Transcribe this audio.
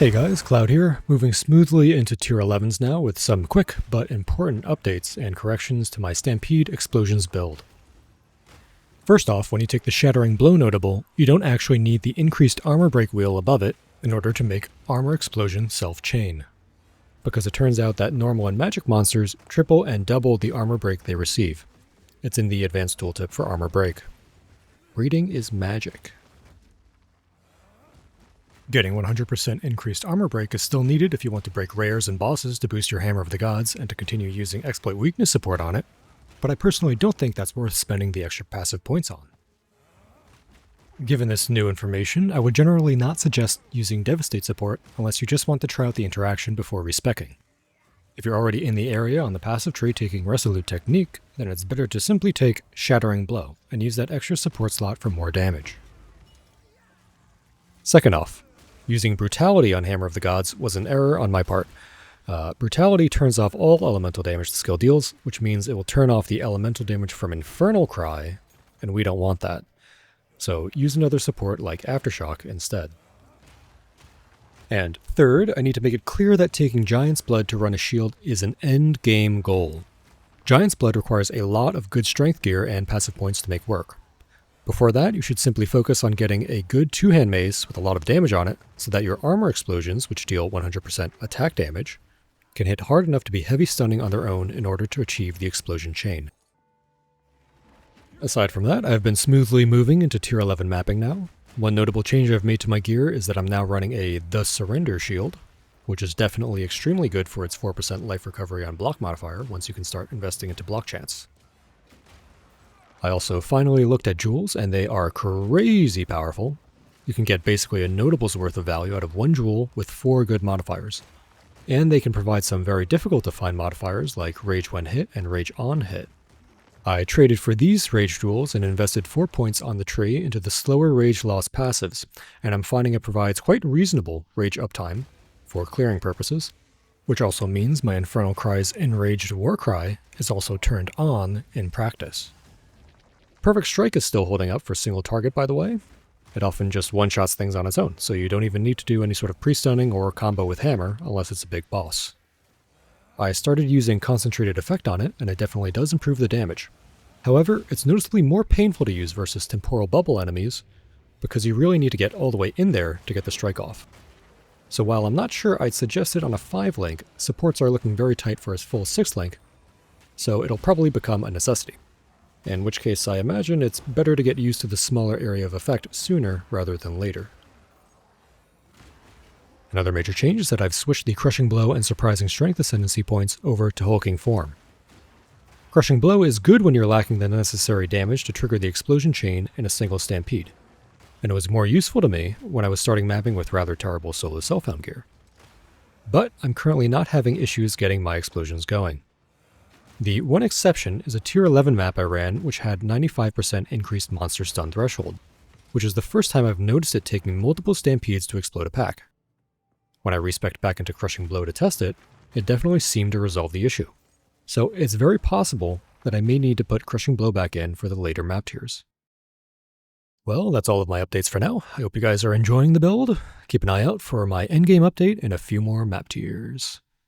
Hey guys, Cloud here, moving smoothly into tier 11s now with some quick but important updates and corrections to my Stampede Explosions build. First off, when you take the Shattering Blow notable, you don't actually need the increased armor break wheel above it in order to make Armour Explosion self-chain, because it turns out that normal and magic monsters triple and double the armor break they receive. It's in the advanced tooltip for armor break. Reading is magic. Getting 100% increased armor break is still needed if you want to break rares and bosses to boost your Hammer of the Gods and to continue using exploit weakness support on it, but I personally don't think that's worth spending the extra passive points on. Given this new information, I would generally not suggest using Devastate support unless you just want to try out the interaction before respeccing. If you're already in the area on the passive tree taking Resolute Technique, then it's better to simply take Shattering Blow and use that extra support slot for more damage. Second off, using Brutality on Hammer of the Gods was an error on my part. Brutality turns off all elemental damage the skill deals, which means it will turn off the elemental damage from Infernal Cry, and we don't want that. So use another support like Aftershock instead. And third, I need to make it clear that taking Giant's Blood to run a shield is an end game goal. Giant's Blood requires a lot of good strength gear and passive points to make work. Before that, you should simply focus on getting a good two-hand mace with a lot of damage on it, so that your armor explosions, which deal 100% attack damage, can hit hard enough to be heavy stunning on their own in order to achieve the explosion chain. Aside from that, I've been smoothly moving into tier 11 mapping now. One notable change I've made to my gear is that I'm now running a The Surrender shield, which is definitely extremely good for its 4% life recovery on block modifier once you can start investing into block chance. I also finally looked at jewels, and they are crazy powerful. You can get basically a notable's worth of value out of one jewel with 4 good modifiers. And they can provide some very difficult to find modifiers like Rage when hit and Rage on hit. I traded for these Rage jewels and invested 4 points on the tree into the slower Rage loss passives, and I'm finding it provides quite reasonable Rage uptime for clearing purposes, which also means my Infernal Cry's Enraged Warcry is also turned on in practice. Perfect Strike is still holding up for single target, by the way. It often just one-shots things on its own, so you don't even need to do any sort of pre-stunning or combo with Hammer unless it's a big boss. I started using Concentrated Effect on it, and it definitely does improve the damage. However, it's noticeably more painful to use versus Temporal Bubble enemies, because you really need to get all the way in there to get the strike off. So while I'm not sure I'd suggest it on a 5 link, supports are looking very tight for its full 6 link, so it'll probably become a necessity. In which case I imagine it's better to get used to the smaller area of effect sooner rather than later. Another major change is that I've switched the Crushing Blow and Surprising Strength Ascendancy points over to Hulking Form. Crushing Blow is good when you're lacking the necessary damage to trigger the explosion chain in a single Stampede, and it was more useful to me when I was starting mapping with rather terrible solo self-found gear. But I'm currently not having issues getting my explosions going. The one exception is a tier 11 map I ran which had 95% increased monster stun threshold, which is the first time I've noticed it taking multiple Stampedes to explode a pack. When I respec'd back into Crushing Blow to test it, it definitely seemed to resolve the issue. So it's very possible that I may need to put Crushing Blow back in for the later map tiers. Well, that's all of my updates for now. I hope you guys are enjoying the build. Keep an eye out for my endgame update and a few more map tiers.